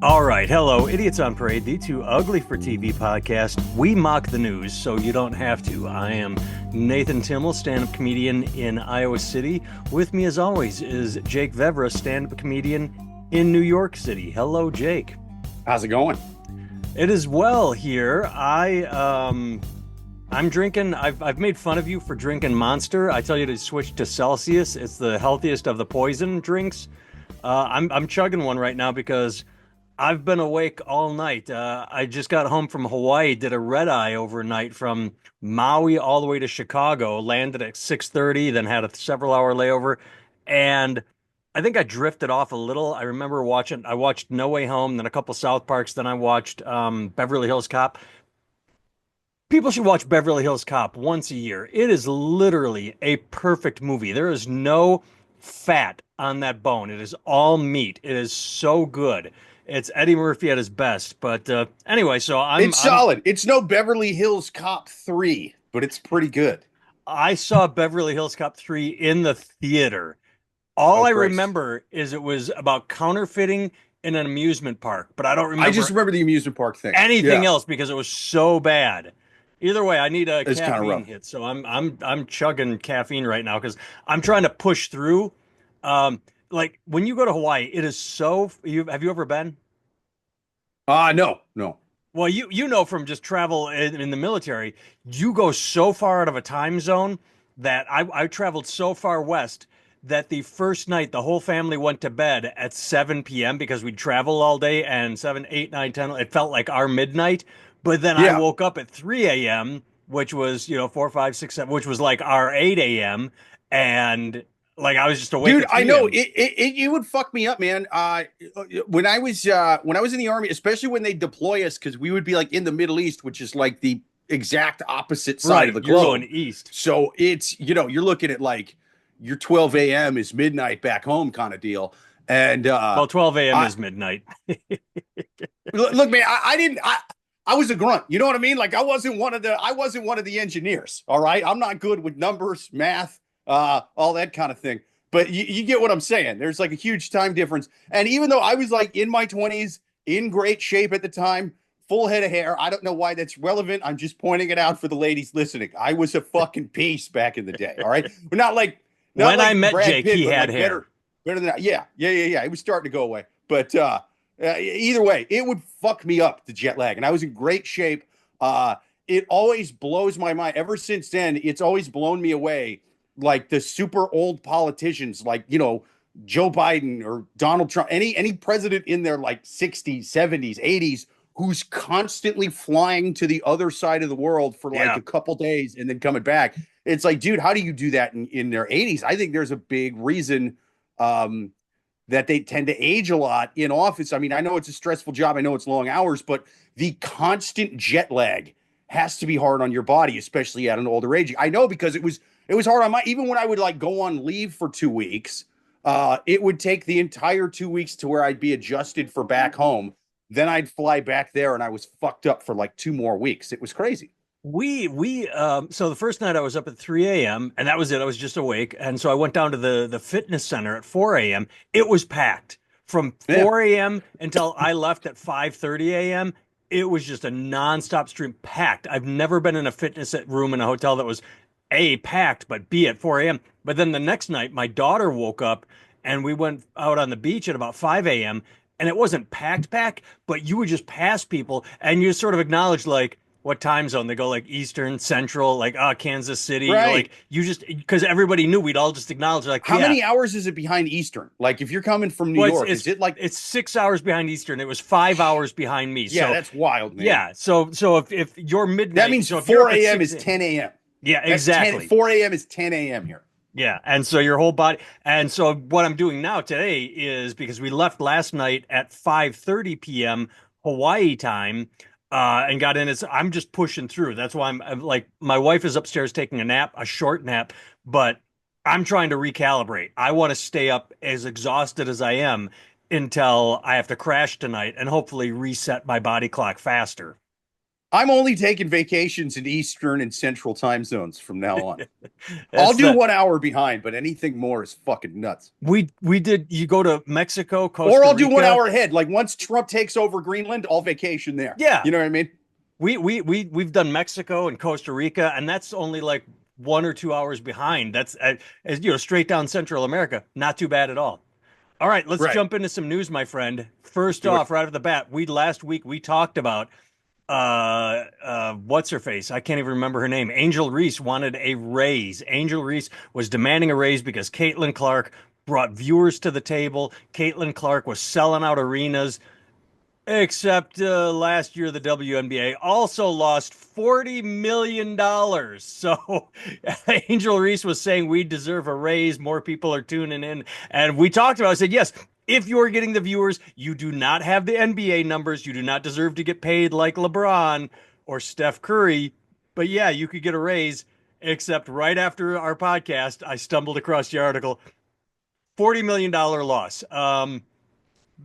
All right. Hello, Idiots on Parade, the Too Ugly for TV podcast. We mock the news so you don't have to. I am Nathan Timmel, stand-up comedian in Iowa City. With me, as always, is Jake Vevra, stand-up comedian in New York City. Hello, Jake. How's it going? It is well here. I'm drinking. I've made fun of you for drinking Monster. I tell you to switch to Celsius. It's the healthiest of the poison drinks. I'm chugging one right now because I've been awake all night. I just got home from Hawaii, did a red eye overnight from Maui all the way to Chicago, landed at 6:30, then had a several hour layover. And I think I drifted off a little. I watched No Way Home, then a couple South Parks, then I watched Beverly Hills Cop. People should watch Beverly Hills Cop once a year. It is literally a perfect movie. There is no fat on that bone. It is all meat. It is so good. It's Eddie Murphy at his best. But anyway, so It's solid. It's no Beverly Hills Cop 3, but it's pretty good. I saw Beverly Hills Cop 3 in the theater. All Oh, I Christ. remember is it was about counterfeiting in an amusement park, but I don't remember I just remember the amusement park thing. anything Yeah, else because it was so bad. Either way, I need a it's kind of caffeine rough. hit, so I'm chugging caffeine right now because I'm trying to push through. Like when you go to Hawaii, it is so. Have you ever been? No. Well, you know from just travel in the military, you go so far out of a time zone that I traveled so far west that the first night the whole family went to bed at 7 p.m. because we'd travel all day and 7, 8, 9, 10, it felt like our midnight. But then I Yeah. woke up at 3 a.m., which was, 4, 5, 6, 7, which was like our 8 a.m. And like I was just awake Dude, at I 3 know a.m. it would fuck me up, man. When I was in the army, especially when they deploy us, because we would be like in the Middle East, which is like the exact opposite side of Right, the you're going globe. east. So it's you're looking at like your 12 a.m. is midnight back home kind of deal. And Well, 12 a.m. I is midnight. look, man, I was a grunt. You know what I mean? Like I wasn't one of the engineers. All right. I'm not good with numbers, math, all that kind of thing. But you get what I'm saying. There's like a huge time difference. And even though I was like in my 20s, in great shape at the time, full head of hair, I don't know why that's relevant. I'm just pointing it out for the ladies listening. I was a fucking piece back in the day. All right. But not When I like met Brad Jake, Pitt, he but had like hair. better than that. Yeah. It was starting to go away. But either way, it would fuck me up, the jet lag. And I was in great shape. It always blows my mind. Ever since then, it's always blown me away. Like the super old politicians, like, Joe Biden or Donald Trump, any president in their like 60s, 70s, 80s, who's constantly flying to the other side of the world for like Yeah. a couple days and then coming back. It's like, dude, how do you do that in their 80s? I think there's a big reason that they tend to age a lot in office. I mean, I know it's a stressful job. I know it's long hours, but the constant jet lag has to be hard on your body, especially at an older age. I know because it was hard on even when I would like go on leave for 2 weeks, it would take the entire 2 weeks to where I'd be adjusted for back home. Then I'd fly back there and I was fucked up for like 2 more weeks. It was crazy. So the first night I was up at 3 a.m. and that was it. I was just awake. And so I went down to the fitness center at 4 a.m. It was packed from Yeah. 4 a.m. until I left at 5:30 a.m. It was just a nonstop stream packed. I've never been in a fitness room in a hotel that was A, packed, but B, at 4 a.m. But then the next night, my daughter woke up and we went out on the beach at about 5 a.m. and it wasn't packed, but you would just pass people and you sort of acknowledge like, what time zone they go, like Eastern, Central, like Kansas City, like Right. you just because everybody knew, we'd all just acknowledge like, How yeah. many hours is it behind Eastern? Like if you're coming from New Well, York, is it like, it's 6 hours behind Eastern. It was 5 hours behind me. yeah, So that's wild, man. yeah, so if you're That midnight, means so if you're up 4 at a.m. 6 is 10 a.m. yeah, That's 10, exactly. 4 a.m. is 10 a.m. here. Yeah, and so your whole body, and so what I'm doing now today is because we left last night at 5:30 p.m. Hawaii time, and got in. I'm just pushing through. That's why I'm like my wife is upstairs taking a nap, a short nap, but I'm trying to recalibrate. I want to stay up as exhausted as I am until I have to crash tonight and hopefully reset my body clock faster. I'm only taking vacations in Eastern and Central time zones from now on. I'll That's do the 1 hour behind, but anything more is fucking nuts. we did. You go to Mexico, Or Costa I'll do one Rica. hour ahead. Like once Trump takes over Greenland, I'll vacation there. Yeah, You know what I mean? we've done Mexico and Costa Rica, and that's only like 1 or 2 hours behind. That's straight down Central America. Not too bad at all. All right, let's Right. jump into some news, my friend. First Do it. off, right off the bat, we last week we talked about what's her face? I can't even remember her name. Angel Reese wanted a raise. Angel Reese was demanding a raise because Caitlin Clark brought viewers to the table. Caitlin Clark was selling out arenas. Except last year, the WNBA also lost $40 million. So Angel Reese was saying we deserve a raise. More people are tuning in. And we talked about it. I said, yes, if you're getting the viewers, you do not have the NBA numbers. You do not deserve to get paid like LeBron or Steph Curry. But yeah, you could get a raise. Except right after our podcast, I stumbled across the article $40 million loss.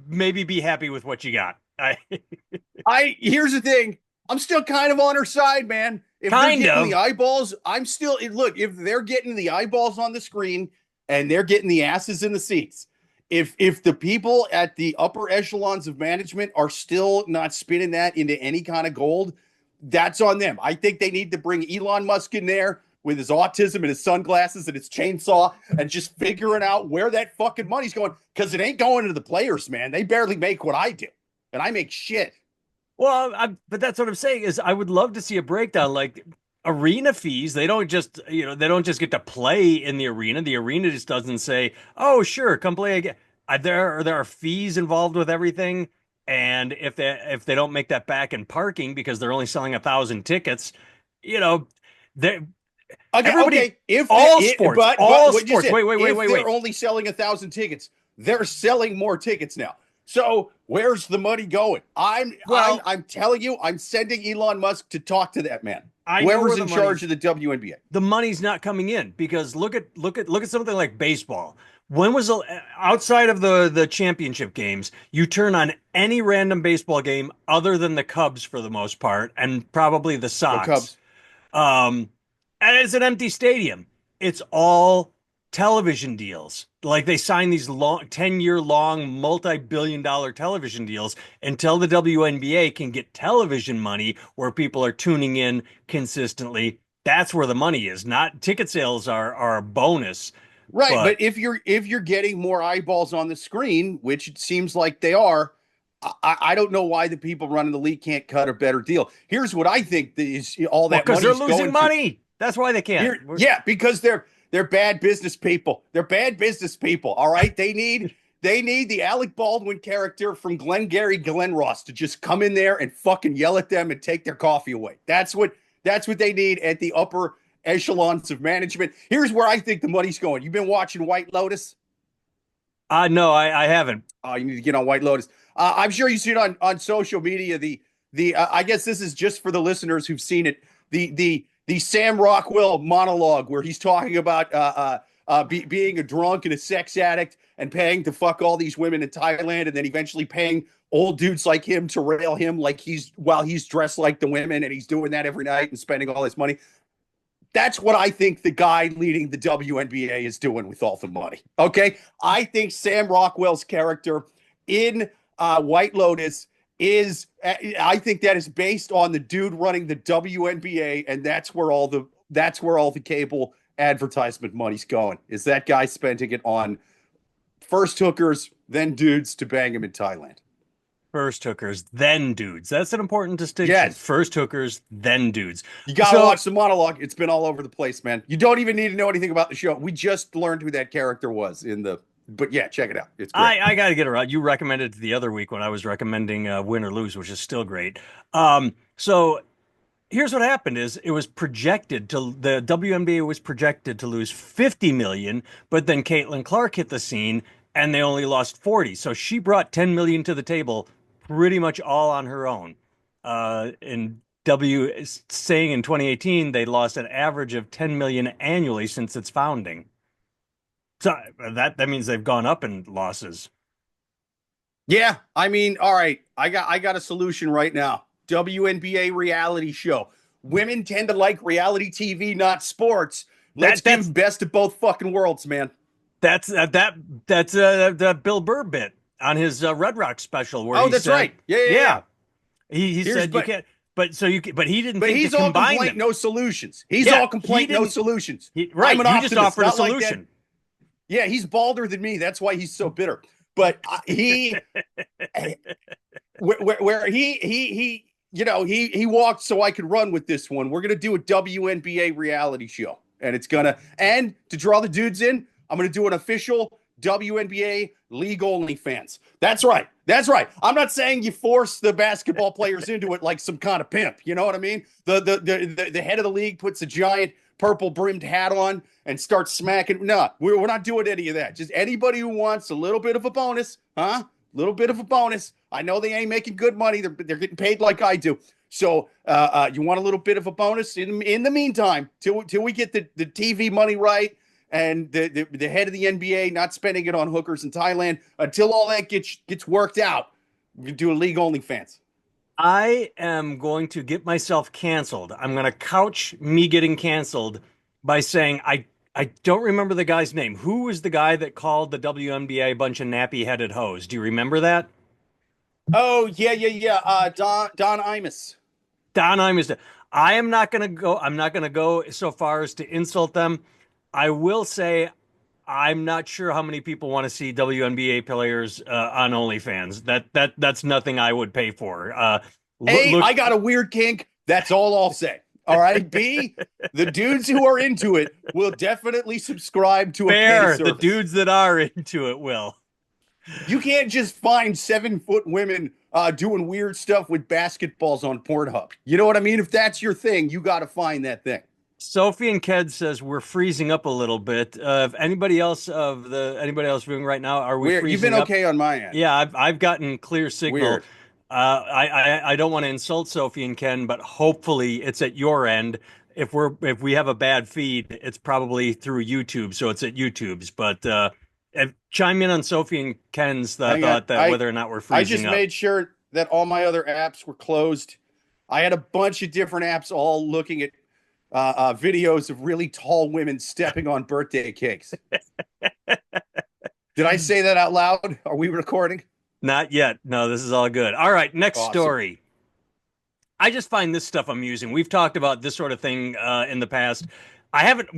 Maybe be happy with what you got. I Here's the thing. I'm still kind of on her side, man. If they're Kind getting the of. eyeballs, I'm still look, if they're getting the eyeballs on the screen and they're getting the asses in the seats, if the people at the upper echelons of management are still not spinning that into any kind of gold, that's on them. I think they need to bring Elon Musk in there with his autism and his sunglasses and his chainsaw and just figuring out where that fucking money's going, because it ain't going to the players, man. They barely make what I do, and I make shit. Well, but that's what I'm saying is I would love to see a breakdown like arena fees. They don't just get to play in the arena. The arena just doesn't say, "Oh, sure, come play again." There are fees involved with everything, and if they don't make that back in parking because they're only selling 1,000 tickets, you know, they Okay, everybody, okay. If the, all it, sports, but all what you sports. said, Wait, wait, wait, if wait, they're wait. only selling 1,000 tickets, they're selling more tickets now. So where's the money going? Well, I'm telling you, I'm sending Elon Musk to talk to that man. I know Whoever's where the in charge money's of the WNBA. the money's not coming in because look at something like baseball. When was outside of the championship games, you turn on any random baseball game other than the Cubs for the most part, and probably the Go Sox. Cubs. Um, and it's an empty stadium. It's all television deals. Like they sign these 10-year long, multi-billion dollar television deals until the WNBA can get television money where people are tuning in consistently. That's where the money is. Not ticket sales are a bonus, Right, but but if you're getting more eyeballs on the screen, which it seems like they are, I don't know why the people running the league can't cut a better deal. Here's what I think is all well, that because they're money's losing going to. money. That's why they can't. Yeah, because they're bad business people. They're bad business people. All right. They need the Alec Baldwin character from Glengarry Glen Ross to just come in there and fucking yell at them and take their coffee away. That's what they need at the upper echelons of management. Here's where I think the money's going. You've been watching White Lotus? No, I haven't. You need to get on White Lotus. I'm sure you see it on social media. The I guess this is just for the listeners who've seen it. The Sam Rockwell monologue where he's talking about being a drunk and a sex addict and paying to fuck all these women in Thailand, and then eventually paying old dudes like him to rail him like while he's dressed like the women, and he's doing that every night and spending all his money. That's what I think the guy leading the WNBA is doing with all the money. Okay. I think Sam Rockwell's character in White Lotus I think that is based on the dude running the WNBA, and that's where all the cable advertisement money's going. Is that guy spending it on first hookers, then dudes to bang him in Thailand? First hookers, then dudes. That's an important distinction. Yes. First hookers, then dudes. You got to So watch the monologue. It's been all over the place, man. You don't even need to know anything about the show. We just learned who that character was but yeah, check it out. It's great. I got to get around. You recommended it the other week when I was recommending Win or Lose, which is still great. So here's what happened is it was projected to the WNBA was projected to lose 50 million, but then Caitlin Clark hit the scene and they only lost 40. So she brought 10 million to the table pretty much all on her own. And saying in 2018 they lost an average of 10 million annually since its founding. So that means they've gone up in losses. Yeah, I mean, all right. I got a solution right now. WNBA reality show. Women tend to like reality TV, not sports. Let's That's give best of both fucking worlds, man. that's the Bill Burr bit on his Red Rock special where Oh, he that's said, right. Yeah, yeah, yeah. yeah, he Here's said you but can't, but so you but he didn't but think to he's all combine complaint, them. no solutions. He's Yeah, all he complaint, no didn't. solutions. I'm Right, an you just optimist, offered a not like that. solution. Yeah, he's balder than me. That's why he's so bitter. But he where he he walked so I could run with this one. We're gonna do a WNBA reality show, and it's gonna and to draw the dudes in, I'm gonna do an official WNBA league only fans. That's right. That's right. I'm not saying you force the basketball players into it like some kind of pimp. You know what I mean? The head of the league puts a giant purple brimmed hat on and starts smacking. No, we're not doing any of that. Just anybody who wants a little bit of a bonus, huh? Little bit of a bonus. I know they ain't making good money. They're getting paid like I do. So you want a little bit of a bonus in the meantime till we get the TV money right and the head of the NBA not spending it on hookers in Thailand until all that gets worked out. We do a league only fans. I am going to get myself canceled. I'm going to couch me getting canceled by saying I don't remember the guy's name. Who was the guy that called the WNBA a bunch of nappy-headed hoes? Do you remember that? Oh yeah, yeah, yeah. Don Imus. Don Imus. I am not going to go. I'm not going to go so far as to insult them. I will say I'm not sure how many people want to see WNBA players on OnlyFans. That's nothing I would pay for. A, Look, I got a weird kink. That's all I'll say. All right. B, the dudes who are into it will definitely subscribe to a paid fair. The service. dudes that are into it will. You can't just find 7-foot women doing weird stuff with basketballs on Pornhub. You know what I mean? If that's your thing, you got to find that thing. Sophie and Ked says we're freezing up a little bit. If anybody else viewing right now, are we Weird. You've been freezing up? okay on my end. Yeah, I've gotten clear signal. Weird. I don't want to insult Sophie and Ken, but hopefully it's at your end. If we have a bad feed, it's probably through YouTube, so it's at YouTube's. But chime in on Sophie and Ken's thought that whether or not we're I just freezing up. made sure that all my other apps were closed. I had a bunch of different apps all looking at videos of really tall women stepping on birthday cakes. Did I say that out loud? Are we recording? Not yet. No, this is all good. All right, next Awesome. story. I just find this stuff amusing. We've talked about this sort of thing in the past. I haven't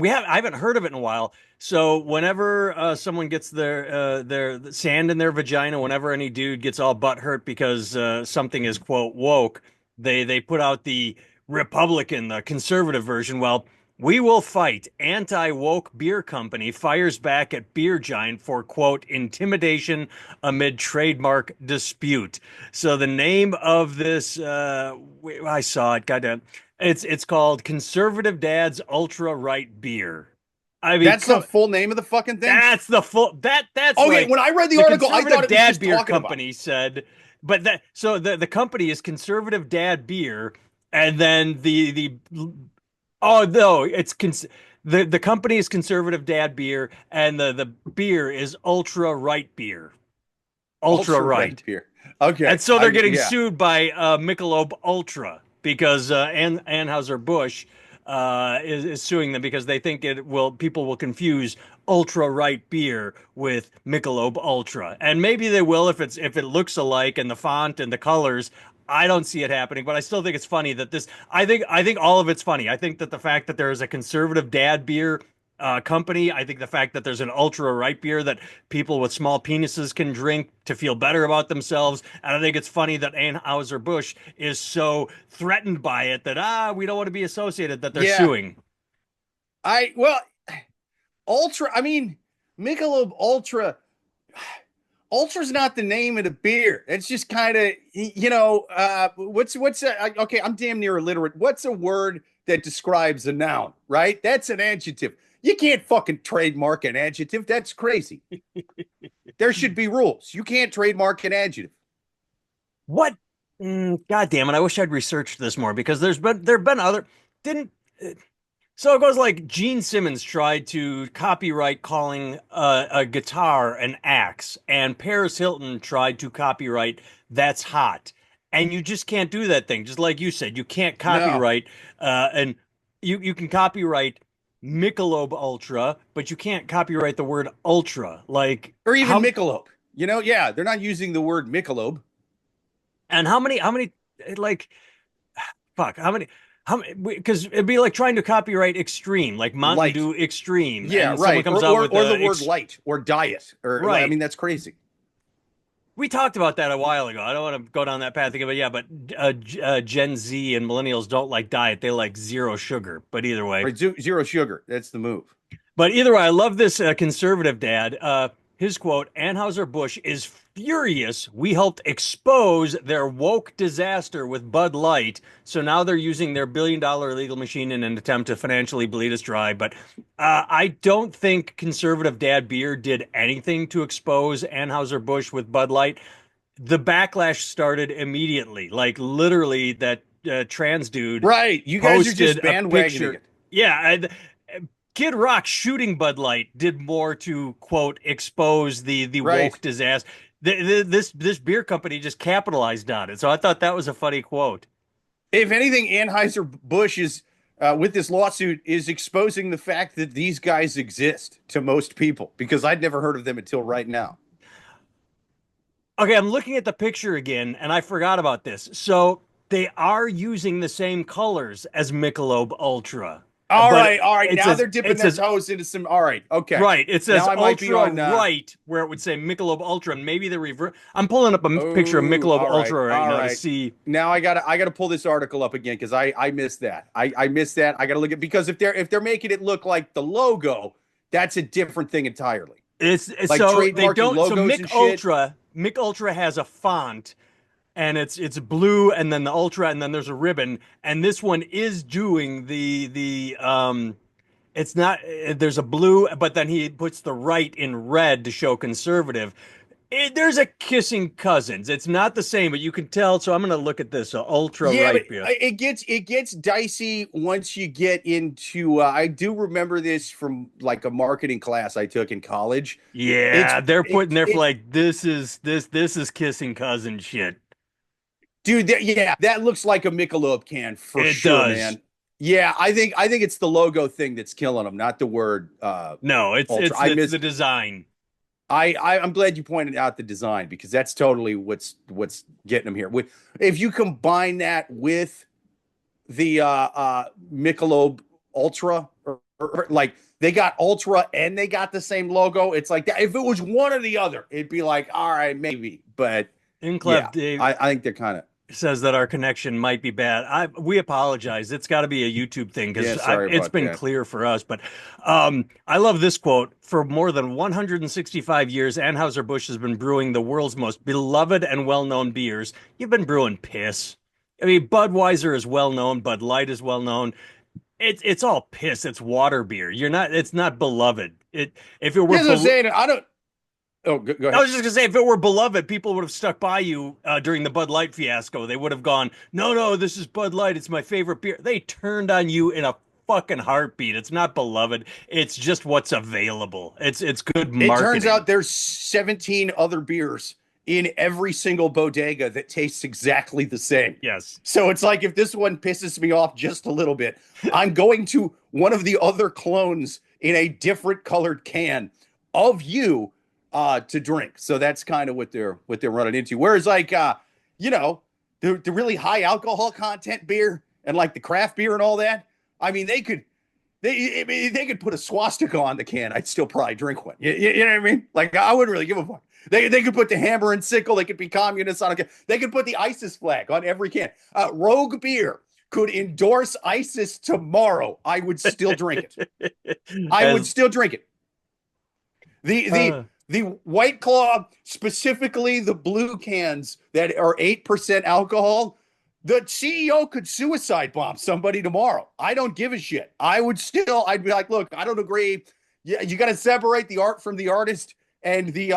heard of it in a while. So whenever someone gets their sand in their vagina, whenever any dude gets all butthurt because something is quote woke, they put out the Republican, the conservative version. Well, we will fight. Anti-woke beer company fires back at beer giant for quote intimidation amid trademark dispute. So the name of this, I saw it. Goddamn, it's called Conservative Dad's Ultra Right Beer. I mean, That's the full name of the fucking thing. that's the full that's Okay, like when I read the the article, I thought Conservative it was Dad just Beer talking about Company said, but that so the company is Conservative Dad Beer, and then the oh no, the company is Conservative Dad Beer, and the beer is Ultra Right Beer, Ultra Right. beer. Okay, And so they're getting yeah. sued by Michelob Ultra because Anheuser-Busch is suing them because they think people will confuse Ultra Right beer with Michelob Ultra. And maybe they will if it looks alike and the font and the colors. I don't see it happening, but I still think it's funny that I think all of it's funny. I think that the fact that there is a conservative dad beer company. I think the fact that there's an ultra right beer that people with small penises can drink to feel better about themselves. And I think it's funny that Anheuser-Busch is so threatened by it that, we don't want to be associated, that they're Yeah. suing. Ultra, I mean, Michelob Ultra. Ultra's not the name of the beer. It's just kind of, okay, I'm damn near illiterate. What's a word that describes a noun, right? That's an adjective. You can't fucking trademark an adjective. That's crazy. There should be rules. You can't trademark an adjective. What? God damn it. I wish I'd researched this more because there've been other, didn't, so it goes like Gene Simmons tried to copyright calling a guitar an axe, and Paris Hilton tried to copyright "That's Hot." and you just can't do that thing. Just like you said, you can't No, copyright, and you can copyright Michelob Ultra, but you can't copyright the word ultra. Like or even how Michelob. You know, yeah, they're not using the word Michelob. and how many like fuck how many because it'd be like trying to copyright extreme, like Mountain Light. Dew Extreme, Yeah, and someone right. comes out with Or the the word light or diet. Or I right. mean, that's crazy. We talked about that a while ago. I don't want to go down that path again, but yeah, but Gen Z and millennials don't like diet. They like zero sugar. But either way, Right, zero sugar. That's the move. I love this conservative dad. His quote: "Anheuser-Busch is furious. We helped expose their woke disaster with Bud Light, so now they're using their billion-dollar illegal machine in an attempt to financially bleed us dry." But I don't think conservative dad beer did anything to expose Anheuser-Busch with Bud Light. The backlash started immediately. Like literally, that trans dude Right. You guys are just posted a bandwagoning picture. it. Yeah, Kid Rock shooting Bud Light did more to quote expose the Right. woke disaster. This beer company just capitalized on it. So I thought that was a funny quote. If anything, Anheuser-Busch is, with this lawsuit, is exposing the fact that these guys exist to most people because I'd never heard of them until right now. Okay, I'm looking at the picture again, and I forgot about this. So they are using the same colors as Michelob Ultra, All but right. All right. it Now says they're dipping it their says toes into some. All right. Okay. right. It says Now I might be Ultra on. right where it would say Michelob Ultra, and maybe the reverse. I'm pulling up a picture of Oh, Michelob all right. Ultra right All now to right. see. Now I gotta pull this article up again because I missed that. I missed that. I gotta look at because if they're making it look like the logo, that's a different thing entirely. Like So they trademarking don't. So logos and shit. Mick Ultra has a font, and it's blue, and then the Ultra, and then there's a ribbon, and this one is doing the. It's not. There's a blue, but then he puts the right in red to show conservative. There's a kissing cousins. It's not the same, but you can tell. So I'm gonna look at this ultra Yeah, but right beer. it gets dicey once you get into. I do remember this from like a marketing class I took in college. It's Yeah, they're putting there for it like this is kissing cousin shit. dude. Yeah, that looks like a Michelob can for It sure, does. man. Yeah, I think it's the logo thing that's killing them, not the word No, ultra. it's the design. I'm glad you pointed out the design because that's totally what's getting them here. If you combine that with the Michelob Ultra or like they got Ultra and they got the same logo, it's like that. If it was one or the other, it'd be like, all right, maybe. But Inclev yeah, Dave I think they're kind of says that our connection might be bad. We apologize. It's got to be a YouTube thing yeah. because Sorry it's about been that. clear for us. But I love this quote. For more than 165 years, Anheuser-Busch has been brewing the world's most beloved and well-known beers. You've been brewing piss. I mean, Budweiser is well known. Bud Light is well known. It's all piss. It's water beer. You're not. It's not beloved. If it were Here's what I'm saying. I don't. Oh, go I ahead. was just gonna say, if it were beloved, people would have stuck by you during the Bud Light fiasco. They would have gone, "No, no, this is Bud Light. It's my favorite beer." They turned on you in a fucking heartbeat. It's not beloved. It's just what's available. It's good It turns marketing. out there's 17 other beers in every single bodega that tastes exactly the same. Yes. So it's like if this one pisses me off just a little bit, I'm going to one of the other clones in a different colored can of you to drink. So that's kind of what they're running into. Whereas like you know, the really high alcohol content beer and like the craft beer and all that, I mean they could put a swastika on the can. I'd still probably drink one. You know what I mean? Like I wouldn't really give a fuck. They could put the hammer and sickle. They could be communists on a can. They could put the ISIS flag on every can. Rogue Beer could endorse ISIS tomorrow. I would still drink it. I would As still drink it. The the uh, the White Claw, specifically the blue cans that are 8% alcohol, the CEO could suicide bomb somebody tomorrow. I don't give a shit. I'd be like, look, I don't agree. Yeah, you got to separate the art from the artist and the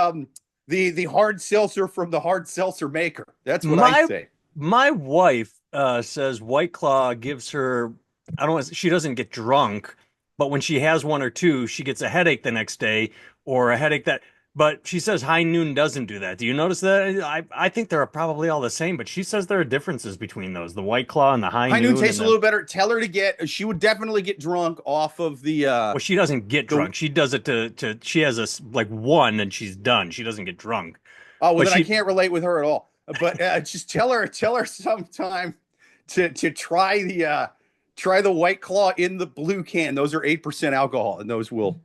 hard seltzer from the hard seltzer maker. That's what I my say. my wife says White Claw gives her. I don't. She doesn't get drunk, but when she has one or two, she gets a headache the next day, or a headache that. But she says high noon doesn't do that. Do you notice that? I think they're probably all the same, but she says there are differences between those, the White Claw and the high High noon noon, tastes and a the little better. Tell her to get. She would definitely get drunk off of well, she doesn't get the. drunk. She does it to she has like one and she's done. She doesn't get drunk. Oh well, But then I she can't relate with her at all. But just tell her sometime to try the White Claw in the blue can. Those are 8% alcohol, and those will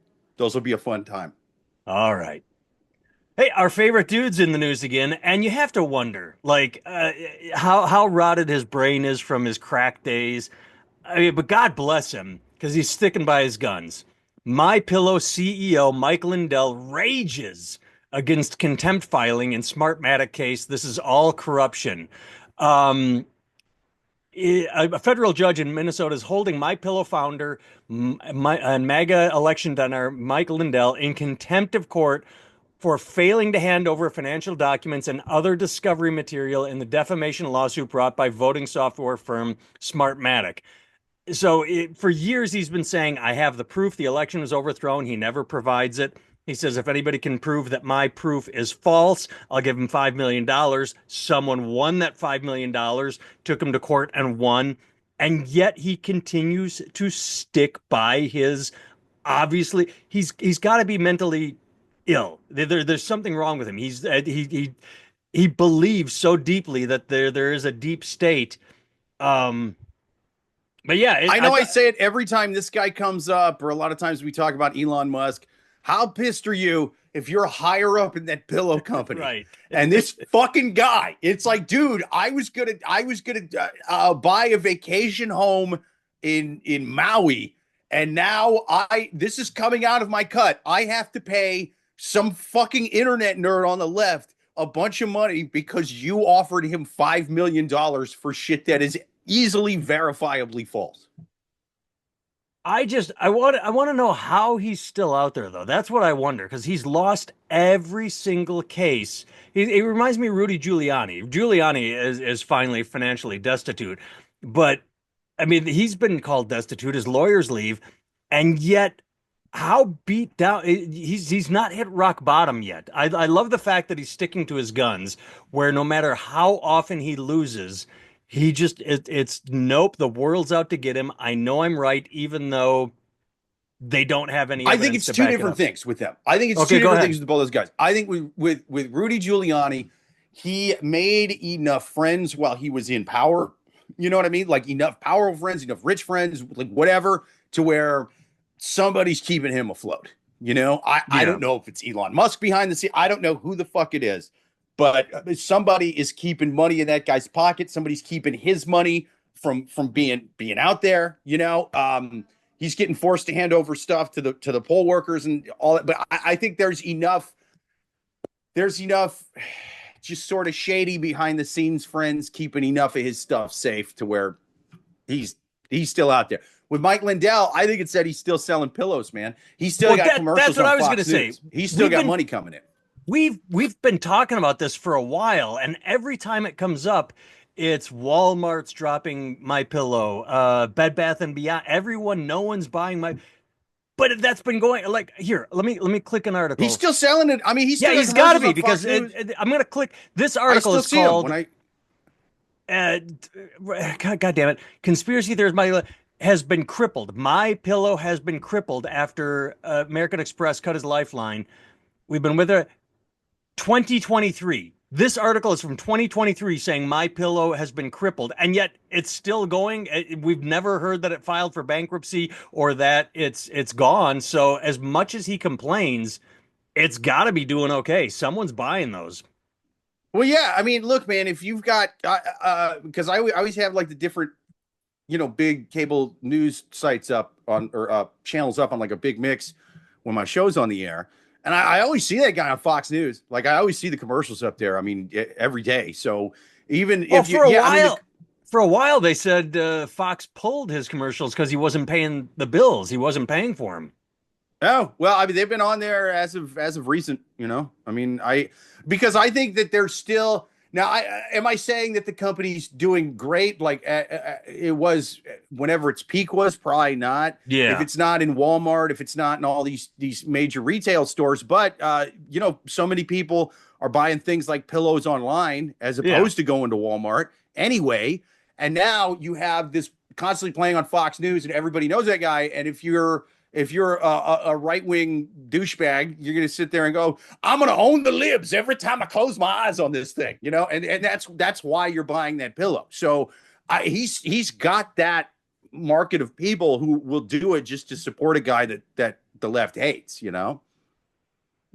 be a fun time. all right. Hey, our favorite dude's in the news again, and you have to wonder, like, how rotted his brain is from his crack days. I mean, but God bless him because he's sticking by his guns. My Pillow CEO Mike Lindell rages against contempt filing in Smartmatic case. This is all corruption. Um, a federal judge in Minnesota is holding My Pillow founder and MAGA election donor Mike Lindell in contempt of court for failing to hand over financial documents and other discovery material in the defamation lawsuit brought by voting software firm Smartmatic. So for years he's been saying, I have the proof the election was overthrown. He never provides it. He says, if anybody can prove that my proof is false, I'll give him $5 million. Someone won that $5 million, took him to court and won. And yet he continues to stick by his, obviously, he's got to be mentally ill. There's something wrong with him. He believes so deeply that there is a deep state. Um, but yeah, I know I say it every time this guy comes up, or a lot of times we talk about Elon Musk. How pissed are you if you're higher up in that pillow company? right. And this fucking guy, it's like, dude, I was gonna buy a vacation home in Maui, and now this is coming out of my cut. I have to pay some fucking internet nerd on the left a bunch of money because you offered him $5 million for shit that is easily verifiably false. I want to know how he's still out there though. That's what I wonder because he's lost every single case. He reminds me of Rudy Giuliani. Giuliani is finally financially destitute, but I mean he's been called destitute. His lawyers leave, and yet how beat down he's not hit rock bottom yet. I love the fact that he's sticking to his guns, where no matter how often he loses, he just it's nope, the world's out to get him. I know I'm right, even though they don't have any I think evidence it's to two back it different up. things with them. I think it's Okay, two go different ahead. things with both those guys. I think with Rudy Giuliani, he made enough friends while he was in power. You know what I mean? Like enough powerful friends, enough rich friends, like whatever, to where somebody's keeping him afloat. I Yeah. don't know if it's Elon Musk behind the scene. I don't know who the fuck it is, but somebody is keeping money in that guy's pocket. Somebody's keeping his money from being out there. He's getting forced to hand over stuff to the poll workers and all that. But I think there's enough just sort of shady behind the scenes friends keeping enough of his stuff safe to where he's still out there. With Mike Lindell, I think it's that he's still selling pillows, man. He's still Well, got that's commercials what on I was going to Fox say. News. He's still We've got been money coming in. we've been talking about this for a while, and every time it comes up, it's Walmart's dropping My Pillow, Bed Bath and Beyond. Everyone, no one's buying my. But that's been going like here. Let me click an He's article. still selling it. I mean, he's Yeah, still got he's got to commercials be on Fox because News. I'm going to click. This I article still is see him when called I. uh, God damn it. Conspiracy theories has been crippled. My Pillow has been crippled after American Express cut his lifeline. We've been with her 2023. This article is from 2023 saying My Pillow has been crippled, and yet it's still going. We've never heard that it filed for bankruptcy or that it's gone. So as much as he complains, it's got to be doing okay. Someone's buying those. Well, yeah. I mean, look, man. If you've got, because I always have like the different, big cable news sites up on or channels up on like a big mix when my show's on the air. And I always see that guy on Fox News. Like I always see the commercials up there. I mean, every day. So even Well, if you, yeah, I mean, for a while they said Fox pulled his commercials because he wasn't paying the bills. He wasn't paying for them. oh well, I mean, they've been on there as of recent. I mean, because I think that there's still Now, am I saying that the company's doing great? Like it was whenever its peak was, probably not. If Yeah. it's not in Walmart, if it's not in all these major retail stores, but so many people are buying things like pillows online as Yeah. opposed to going to Walmart anyway. And now you have this constantly playing on Fox News, and everybody knows that guy. And if you're a right wing douchebag, you're going to sit there and go, "I'm going to own the libs every time I close my eyes on this thing," and that's why you're buying that pillow. So he's got that market of people who will do it just to support a guy that the left hates.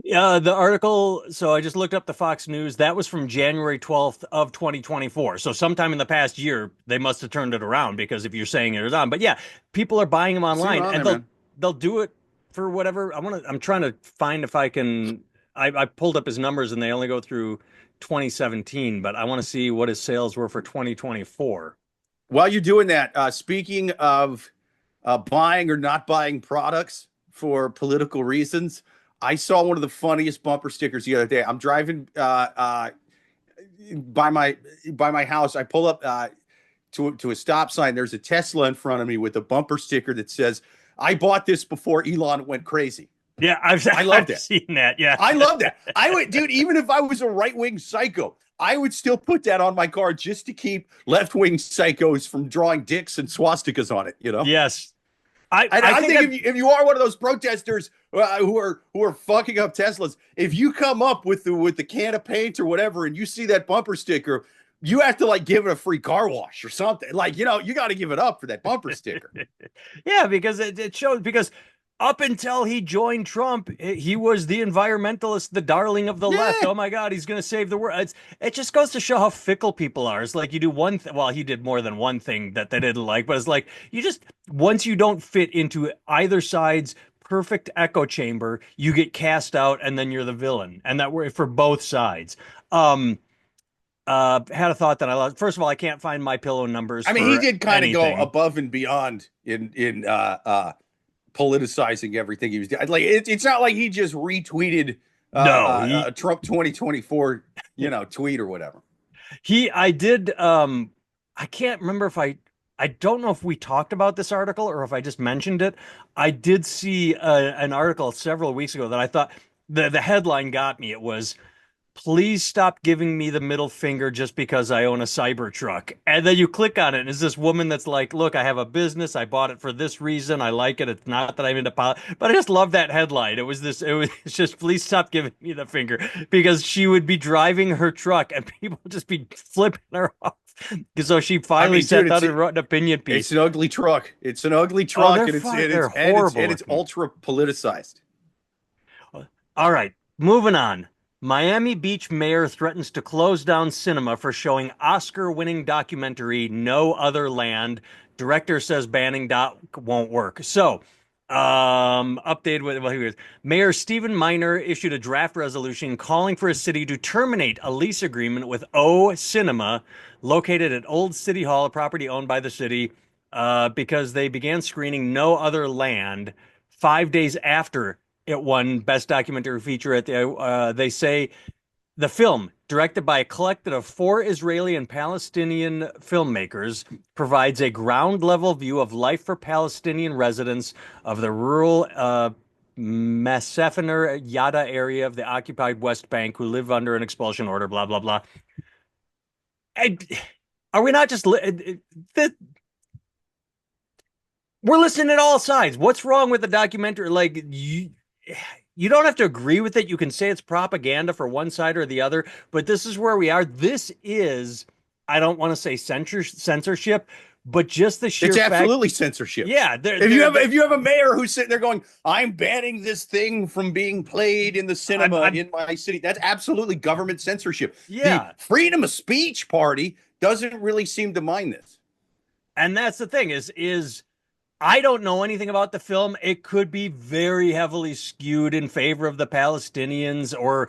Yeah, the article. So I just looked up the Fox News. That was from January 12th of 2024. So sometime in the past year, they must have turned it around because if you're saying it is on. But yeah, people are buying them See it online on and there, man. they'll do it for whatever. I'm trying to find if I can. I pulled up his numbers and they only go through 2017, but I want to see what his sales were for 2024. While you're doing that, speaking of buying or not buying products for political reasons, I saw one of the funniest bumper stickers the other day. I'm driving by my house. I pull up to a stop sign. There's a Tesla in front of me with a bumper sticker that says, "I bought this before Elon went crazy." Yeah, I loved I've it. seen that. Yeah. I love that. I would, dude, even if I was a right wing psycho, I would still put that on my car just to keep left wing psychos from drawing dicks and swastikas on it. Yes. I think if you are one of those protesters who are fucking up Teslas, if you come up with the can of paint or whatever, and you see that bumper sticker, you have to like give it a free car wash or something. Like you got to give it up for that bumper sticker. Yeah, because it shows because up until he joined Trump, he was the environmentalist, the darling of the left. Yeah. Oh my God, he's going to save the world. It just goes to show how fickle people are. It's like you do one thing. Well, he did more than one thing that they didn't like, but it's like once you don't fit into either side's perfect echo chamber, you get cast out and then you're the villain. And that were for both sides. Had a thought that I lost. First of all, I can't find my pillow numbers. I mean, he for did kind of go anything. above and beyond in politicizing everything he was doing. Like it's not like he just retweeted No, a Trump 2024 tweet or whatever. I did I can't remember if I don't know if we talked about this article or if I just mentioned it. I did see an article several weeks ago that I thought the headline got me. It was, "Please stop giving me the middle finger just because I own a Cybertruck." And then you click on it, and it's this woman that's like, "Look, I have a business. I bought it for this reason. I like it. It's not that I'm into politics." But I just love that headline. It was just, "Please stop giving me the finger," because she would be driving her truck and people would just be flipping her off. So she finally sat down and wrote an opinion piece. It's an ugly truck. It's an ugly truck, and they're horrible. it's ultra politicized. All right, moving on. Miami Beach mayor threatens to close down cinema for showing Oscar-winning documentary No Other Land. Director says banning doc won't work. So, updated with Mayor Stephen Miner issued a draft resolution calling for his city to terminate a lease agreement with O Cinema, located at Old City Hall, a property owned by the city, because they began screening No Other Land 5 days after it won Best Documentary Feature at the. They say the film, directed by a collective of 4 Israeli and Palestinian filmmakers, provides a ground-level view of life for Palestinian residents of the rural Masefener Yada area of the occupied West Bank who live under an expulsion order. Blah blah blah. And are we not just? We're listening at all sides. What's wrong with the documentary? Like you don't have to agree with it. You can say it's propaganda for one side or the other, but this is where we are. This is, I don't want to say censorship, but just the sheer It's fact. absolutely censorship. Yeah. If you have a mayor who's sitting there going, "I'm banning this thing from being played in the cinema in my city," that's absolutely government censorship. Yeah. The Freedom of Speech Party doesn't really seem to mind this. And that's the thing is I don't know anything about the film. It could be very heavily skewed in favor of the Palestinians or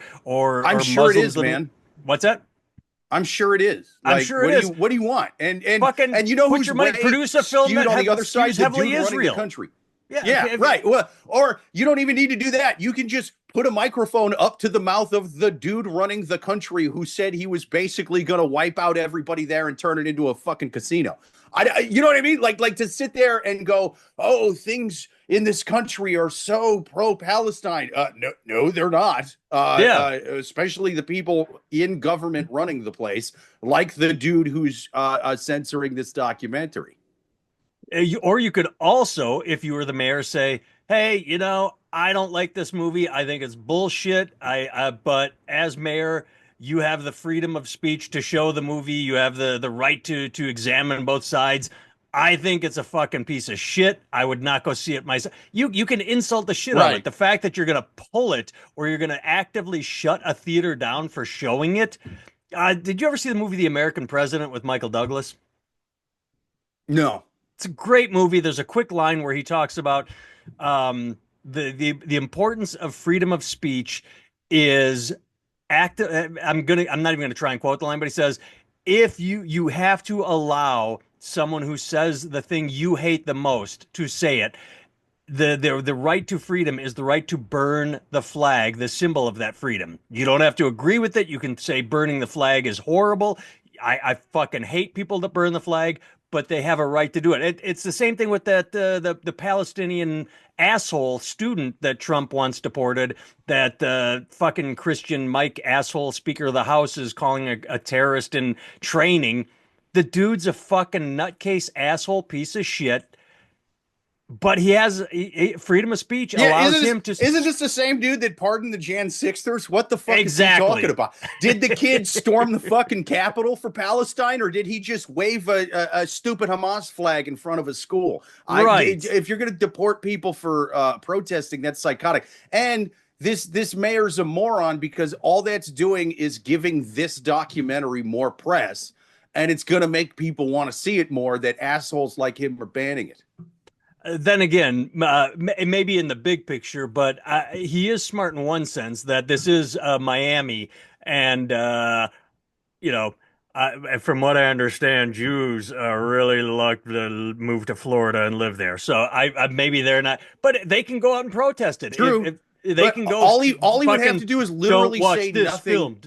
I'm sure it is, man. What's that? I'm sure it is. I'm sure it is. What do you want? And Fucking you know put who's your money, produce a film skewed that on the other side? heavily the dude running Israel. the country. Yeah. Yeah, right. Well, or you don't even need to do that. You can just put a microphone up to the mouth of the dude running the country who said he was basically going to wipe out everybody there and turn it into a fucking casino. You know what I mean? Like to sit there and go, oh, things in this country are so pro-Palestine. No, they're not. Yeah. Especially the people in government running the place, like the dude who's censoring this documentary. Or you could also, if you were the mayor, say, "Hey, I don't like this movie. I think it's bullshit. But as mayor, you have the freedom of speech to show the movie. You have the right to examine both sides. I think it's a fucking piece of shit. I would not go see it myself." You can insult the shit out of it. Right. The fact that you're gonna pull it or you're gonna actively shut a theater down for showing it. Did you ever see the movie The American President with Michael Douglas? No. It's a great movie. There's a quick line where he talks about the importance of freedom of speech is I'm not even gonna try and quote the line, but he says, if you have to allow someone who says the thing you hate the most to say it. The right to freedom is the right to burn the flag, the symbol of that freedom. You don't have to agree with it. You can say burning the flag is horrible. I fucking hate people that burn the flag, but they have a right to do it. It's the same thing with that the Palestinian asshole student that Trump once deported. That fucking Christian Mike asshole Speaker of the House is calling a terrorist in training. The dude's a fucking nutcase asshole piece of shit. But he has freedom of speech Yeah, allows him to. isn't this the same dude that pardoned the Jan Sixers? What the fuck Exactly. is he talking about? Did the kid storm the fucking Capitol for Palestine, or did he just wave a stupid Hamas flag in front of a school? Right. If you're going to deport people for protesting, that's psychotic. And this mayor's a moron because all that's doing is giving this documentary more press, and it's going to make people want to see it more. That assholes like him are banning it. Then again, maybe in the big picture, but he is smart in one sense that this is Miami, and you know, from what I understand, Jews really like to move to Florida and live there. So I maybe they're not, but they can go out and protest it. True. If they But can go, all he would have fucking to do is don't literally watch say this nothing. film.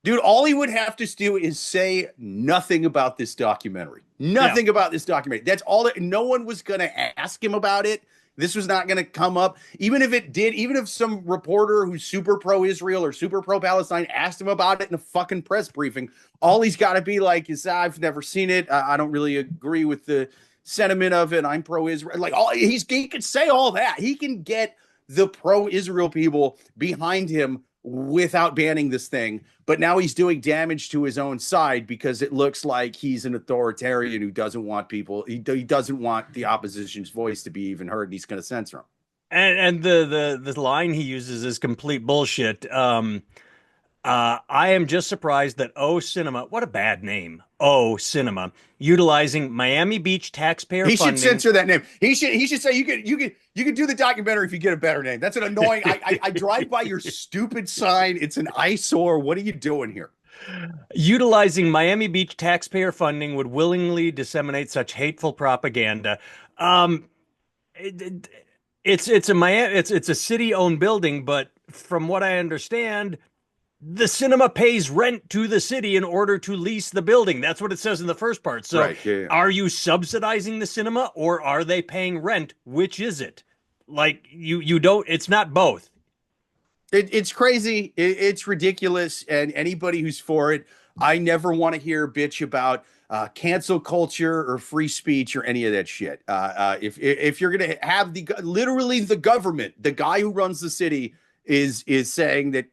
Dude, all he would have to do is say nothing about this documentary. Nothing about this documentary. That's all that no one was going to ask him about it. This was not going to come up. Even if it did, even if some reporter who's super pro-Israel or super pro-Palestine asked him about it in a fucking press briefing, all he's got to be like is, I've never seen it. I don't really agree with the sentiment of it. I'm pro-Israel. Like he can say all that. He can get the pro-Israel people behind him without banning this thing. But now he's doing damage to his own side because it looks like he's an authoritarian who doesn't want people. He doesn't want the opposition's voice to be even heard, and he's going to censor them. And the line he uses is complete bullshit. I am just surprised that O Cinema, what a bad name, O Cinema, utilizing Miami Beach taxpayer He funding. should censor that name. He should say you could do the documentary if you get a better name. That's an annoying. I drive by your stupid sign. It's an eyesore. What are you doing here? Utilizing Miami Beach taxpayer funding would willingly disseminate such hateful propaganda. Um, it, it's a Miami, it's a city-owned building, but from what I understand, the cinema pays rent to the city in order to lease the building. That's what it says in the first part. So Right, yeah. are you subsidizing the cinema or are they paying rent? Which is it? Like you don't, it's not both. It's crazy. It's ridiculous. And anybody who's for it, I never want to hear bitch about cancel culture or free speech or any of that shit. If you're gonna have literally the government, the guy who runs the city is saying that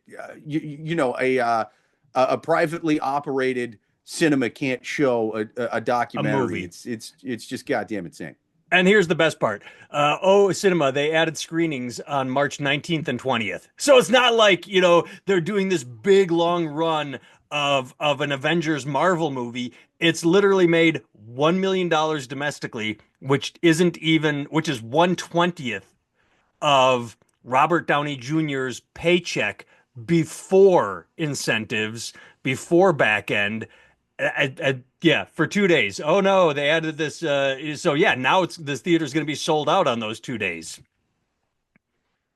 a privately operated cinema can't show a documentary. A movie. It's just goddamn insane. And here's the best part. Oh, Cinema, they added screenings on March 19th and 20th. So it's not like, they're doing this big long run of an Avengers Marvel movie. It's literally made $1 million domestically, which is 1/20th of Robert Downey Jr.'s paycheck before incentives, before back end. Yeah, for 2 days. Oh no, they added this. So yeah, now this theater's going to be sold out on those 2 days.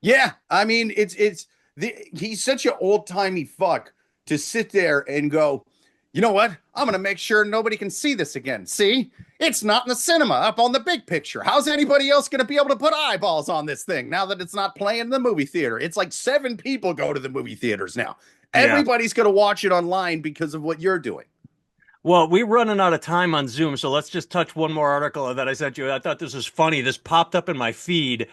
Yeah, I mean, he's such an old timey fuck to sit there and go, you know what? I'm gonna make sure nobody can see this again. See, it's not in the cinema up on the big picture. How's anybody else gonna be able to put eyeballs on this thing now that it's not playing in the movie theater? It's like 7 people go to the movie theaters now. Yeah. Everybody's gonna watch it online because of what you're doing. Well, we're running out of time on Zoom, so let's just touch one more article that I sent you. I thought this was funny. This popped up in my feed.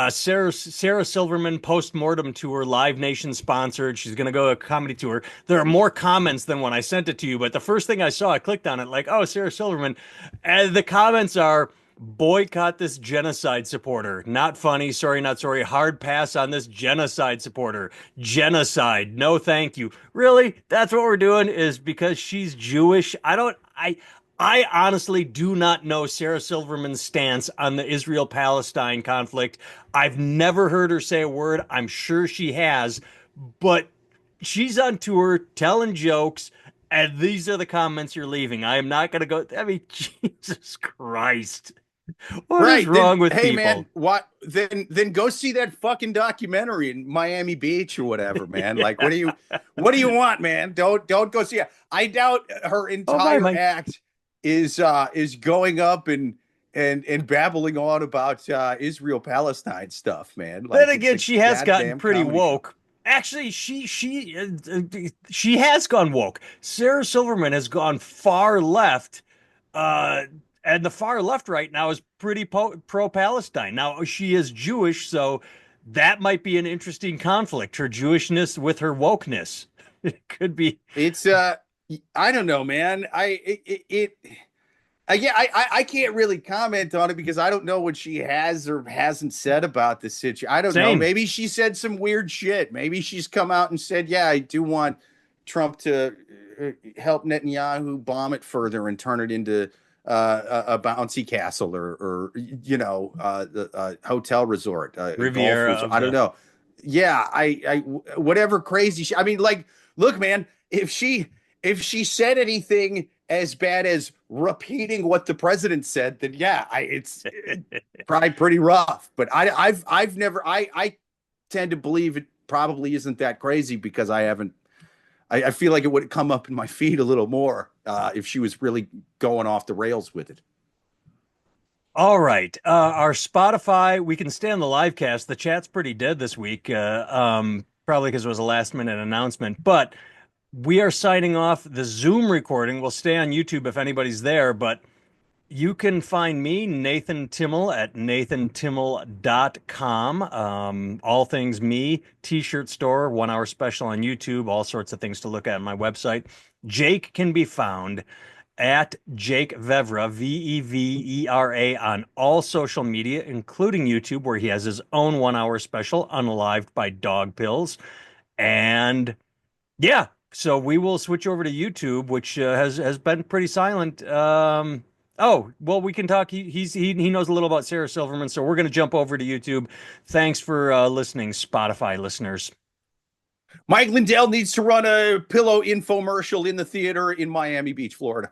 Sarah Silverman post-mortem tour, Live Nation sponsored. She's going to go to a comedy tour. There are more comments than when I sent it to you, but the first thing I saw, I clicked on it like, oh, Sarah Silverman. And the comments are, boycott this genocide supporter. Not funny. Sorry, not sorry. Hard pass on this genocide supporter. Genocide. No, thank you. Really? That's what we're doing is because she's Jewish. I honestly do not know Sarah Silverman's stance on the Israel-Palestine conflict. I've never heard her say a word. I'm sure she has, but she's on tour telling jokes, and these are the comments you're leaving. I am not going to go. I mean, Jesus Christ. What is Right. Then, wrong with hey people? man, what then go see that fucking documentary in Miami Beach or whatever, man. Like what do you want, man? Don't go see it. I doubt her Oh my, entire my. act is going up and babbling on about Israel Palestine stuff, man. Then Like it's again, a she has gotten goddamn pretty comedy show. woke. Actually, she has gone woke. Sarah Silverman has gone far left, uh, and the far left right now is pretty pro-Palestine. Now she is Jewish, so that might be an interesting conflict. Her Jewishness with her wokeness. It could be. It's I don't know, man. Yeah, I can't really comment on it because I don't know what she has or hasn't said about the situation. I don't know. Same. Maybe she said some weird shit. Maybe she's come out and said, "Yeah, I do want Trump to help Netanyahu bomb it further and turn it into a bouncy castle or the hotel resort, a golf Riviera resort. of I don't the. know. Yeah, I whatever crazy. I mean, like, look, man, if she said anything as bad as repeating what the president said, then yeah, it's probably pretty rough. But I've never I tend to believe it probably isn't that crazy because I haven't. I feel like it would come up in my feed a little more if she was really going off the rails with it. All right. Our Spotify, we can stay on the live cast. The chat's pretty dead this week, probably because it was a last minute announcement. But we are signing off. The Zoom recording will stay on YouTube if anybody's there. But you can find me, Nathan Timmel, at nathantimmel.com. All things me, t-shirt store, 1 hour special on YouTube, all sorts of things to look at on my website. Jake can be found at Jake Vevera, Vevera, on all social media, including YouTube, where he has his own 1 hour special, Unalived by Dog Pills. And yeah, so we will switch over to YouTube, which has been pretty silent. Oh, well, we can talk. He knows a little about Sarah Silverman, so we're going to jump over to YouTube. Thanks for listening, Spotify listeners. Mike Lindell needs to run a pillow infomercial in the theater in Miami Beach, Florida.